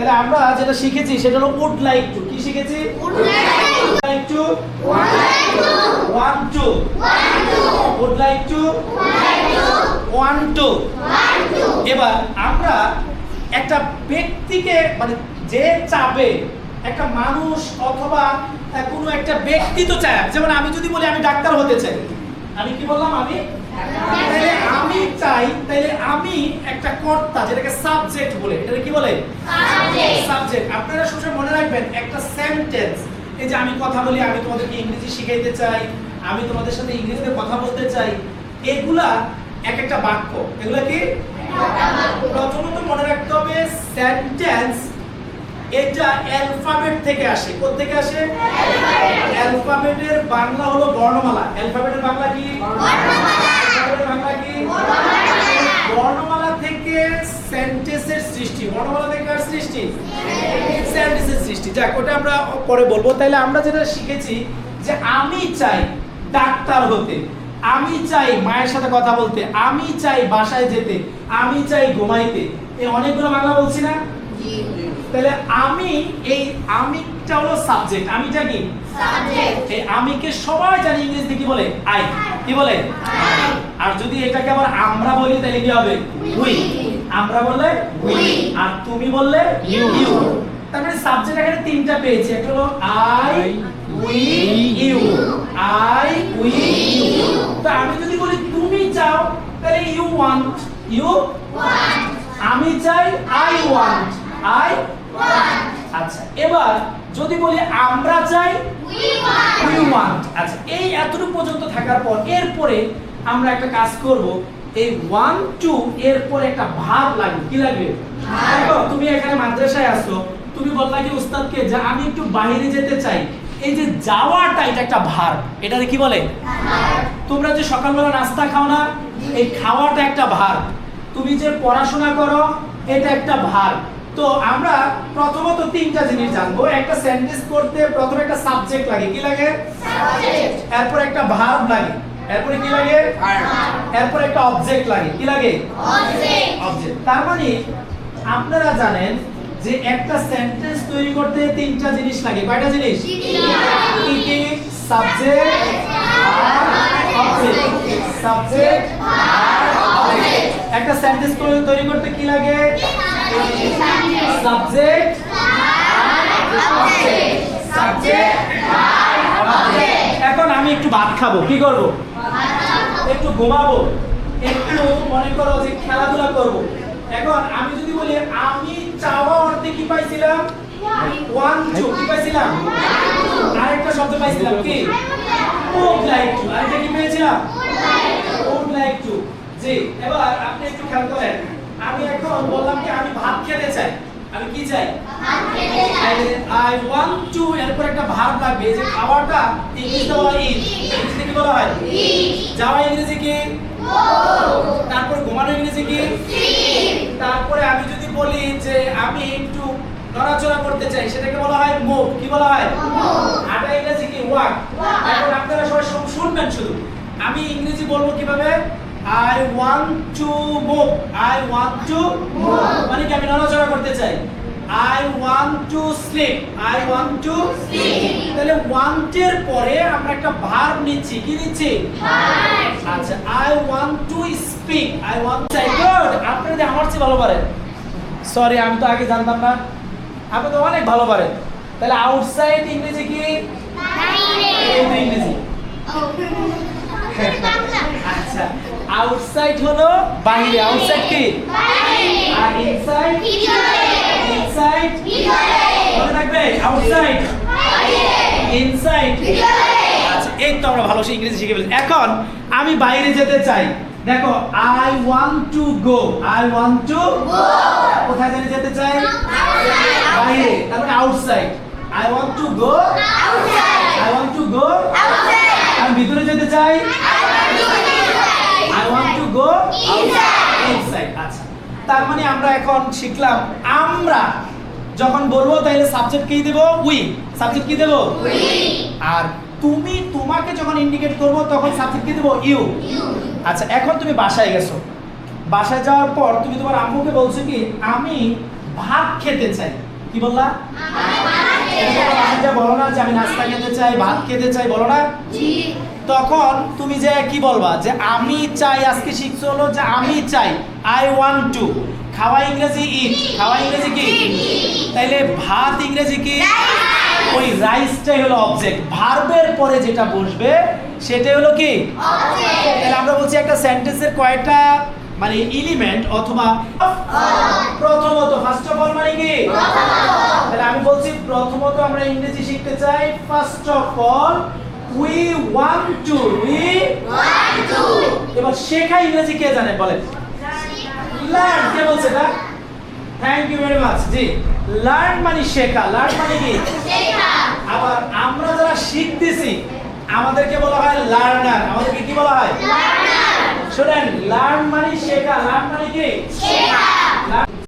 তাহলে আমরা যেটা শিখেছি সেটা হলো উড লাইক টু। কি শিখেছি? Would like to, want to, would like to, want to. এবার আমরা একটা ব্যক্তিকে মানে যে চাবে, একটা মানুষ অথবা কোনো একটা ব্যক্তি তো চায়, যেমন আমি যদি বলি আমি ডাক্তার হতে চাই, আমি কি বললাম? আমি তাহলে আমি চাই, তাহলে আমি একটা কর্তা যেটাকে সাবজেক্ট বলে, এটাকে কি বলে? সাবজেক্ট। আপনারা সবসময় মনে রাখবেন একটা সেন্টেন্স, এই যে আমি কথা বলি, আমি তোমাদেরকে ইংরেজি শিখাইতে চাই, আমি তোমাদের সাথে ইংরেজিতে কথা বলতে চাই, এগুলা এক একটা বাক্য। এগুলা কি? প্রথমত মনে রাখতে হবে সেন্টেন্স এটা অ্যালফাবেট থেকে আসে। কোথা থেকে আসে? অ্যালফাবেটের বাংলা হলো বর্ণমালা। অ্যালফাবেটের বাংলা কি? বাংলা কি? বর্ণমালা থেকে সেন্টেন্সের সৃষ্টি। বর্ণমালা থেকে কার সৃষ্টি? সেন্টেন্সের সৃষ্টি। যাক, ওটা আমরা পরে বলবো। তাইলে আমরা যেটা শিখেছি যে আমি চাই ডাক্তার হতে, আমি চাই মায়ের সাথে কথা বলতে, আমি চাই বাসায় যেতে, আমি চাই ঘুমাইতে। এই অনেকগুলো বাংলা বলছি না? তাহলে আমি, এই আমিটা হলো সাবজেক্ট। আমিটা কি? সাবজেক্ট। এই আমিকে সবাই জানি ইংরেজিতে কি বলে? আই। কি বলে? আই। আর যদি এটাকে আবার আমরা বলি তাহলে কি হবে? উই। আমরা বললে উই, আর তুমি বললে ইউ। তার মানে সাবজেক্ট এখানে তিনটা পেয়েছি। একটা হলো I, we, you. I, we, you. তো আমি যদি বলি তুমি চাও তাহলে ইউ ওয়ান্ট, ইউ ওয়ান্ট। আমি চাই, আই ওয়ান্ট, আই ওয়ান্ট। আচ্ছা, এবার যদি বলি আমরা চাই, উই ওয়ান্ট। আচ্ছা, এই এতটুকু পর্যন্ত থাকার পর এরপরে আমরা একটা কাজ করব। এই ওয়ান টু এরপরে একটা ভার্ব লাগবে। কি লাগবে? দেখো, তুমি এখানে মাদ্রাসায় আসছো, তুমি বললা কি উস্তাদকে যে আমি একটু বাইরে যেতে চাই। এই যে যাওয়াটা, এটা একটা ভার্ব। এটাকে কি বলে? তোমরা যে সকালবেলা নাস্তা খাও না, এই খাওয়াটা একটা ভার্ব। তুমি যে পড়াশোনা করো, এটা একটা ভার্ব। তো আমরা প্রথমত তিনটা জিনিস জানবো। একটা সেন্টেন্স করতে প্রথমে একটা সাবজেক্ট লাগে। কি লাগে? সাবজেক্ট। এরপর একটা ভার্ব লাগে। এরপরে কি লাগে? ভার্ব। এরপর একটা অবজেক্ট লাগে। কি লাগে? অবজেক্ট। অবজেক্ট। তার মানে আপনারা জানেন যে একটা সেন্টেন্স তৈরি করতে তিনটা জিনিস লাগে। কয়টা জিনিস? কি কি? Subject, verb, object. Subject, verb, object. একটা সেন্টেন্স তৈরি করতে কি লাগে? সাবজেক্ট, সাবজেক্ট, এখন আমি একটু ভাত খাবো, কি করব? একটু ঘুমাবো, একটু মনে করো যে খেলাধুলা করব। এখন আমি যদি বলি আমি চাওয়া অর্থে কি পাইছিলাম? Want to. কি পাইছিলাম? আরেকটা শব্দ পাইছিলাম কি? Would like to. আরেকটা কি পেয়েছিলাম? Would like two. জি, এবার আপনি একটু খেয়াল করেন। আমি এখন বললাম কি আমি ভাত খেতে চাই। আমি কি চাই? ভাত খেতে চাই। আই ওয়ান্ট টু এরপর একটা ভার্ব লাগবে। যে খাওয়াটা ইংলিশে বলা ইট। ইংলিশে কি বলা হয়? ইট। যাওয়া ইংরেজি কি? গো। তারপর ঘুমানো ইংরেজি কি? স্লিপ। তারপরে আমি যদি বলি যে আমি একটু নড়াচড়া করতে চাই, সেটাকে বলা হয় মুভ। কি বলা হয়? মুভ। হাঁটা ইংরেজি কি? ওয়াক। এখন আপনারা সবাই শুনবেন শুধু। আমি ইংরেজি বলবো কিভাবে? I want to move. I want to move. মানে কি? আমি নড়াচড়া করতে চাই। I want to sleep. I want to sleep. তাহলে want এর পরে আমরা একটা ভার্ব নিচ্ছি। কি নিচ্ছি? ভার্ব। আচ্ছা, I want to speak. I want to say good. আপনারা যে আমার চেয়ে ভালো পারেন। সরি, আমি তো আগে জানতাম না। আপনি তো অনেক ভালো পারেন। তাহলে আউটসাইড ইংরেজি কি? বাইরে। ইংরেজি। আচ্ছা, আউটসাইড হলো বাইরে। আউটসাইড কি? বাইরে। আর ইনসাইড? ভিতরে। ইনসাইড? ভিতরে। মনে থাকবে? আউটসাইড বাইরে, ইনসাইড ভিতরে। আচ্ছা, এই তো আমরা ভালো ইংরেজি শিখে ফেলেছি। এখন আমি বাইরে যেতে চাই। দেখো, I want to go. I want to go. কোথায় যেতে চাই? বাইরে। তারপরে outside. I want to go outside. I want to go outside. আমি ভিতরে যেতে চাই। I want to go inside. আচ্ছা, তার মানে আমরা এখন শিখলাম আমরা যখন বলবো তাহলে সাবজেক্ট কি দেব? উই। সাবজেক্ট কি দেব? উই। আর তুমি তোমাকে যখন ইন্ডিকেট করব তখন সাবজেক্ট কি দেব? ইউ। আচ্ছা, এখন তুমি বাসায় গেছো। বাসায় যাওয়ার পর তুমি তোমার আম্মুকে বলছো কি আমি ভাত খেতে চাই। কি বললা? বলো না যে আমি নাস্তা খেতে চাই, ভাত খেতে চাই, বলো না? তখন তুমি যে কি বলবা যে আমি চাই, আজকে শিখছো হলো যে আমি চাই, আই ওয়ান্ট টু। খাওয়া ইংরেজি ইট, খাওয়া ইংরেজি কি? তাইলে ভাত ইংরেজি কি? ওই রাইসটাই হলো অবজেক্ট, ভার্বের পরে যেটা বসবে সেটাই হলো কি অবজেক্ট। তাহলে আমরা বলছি একটা সেন্টেন্সের কয়টা মানে এলিমেন্ট অথবা প্রথমত, ফার্স্ট অফ অল মানে কি? তাহলে আমি বলছি প্রথমত আমরা ইংরেজি শিখতে চাই, first of all we want to, we want to. এবার শেখা ইংরেজি কে জানে বলেন? লার্ন। কে বলছে এটা? Thank you very much. জি, লার্ন মানে শেখা, লার্ন মানে কি? শেখা। আবার আমরা যারা শিখতেছি আমাদেরকে বলা হয় লার্নার, আমাদেরকে কি বলা হয়? লার্নার। শুনেন, লার্ন মানে শেখা, লার্ন মানে কি? শেখা।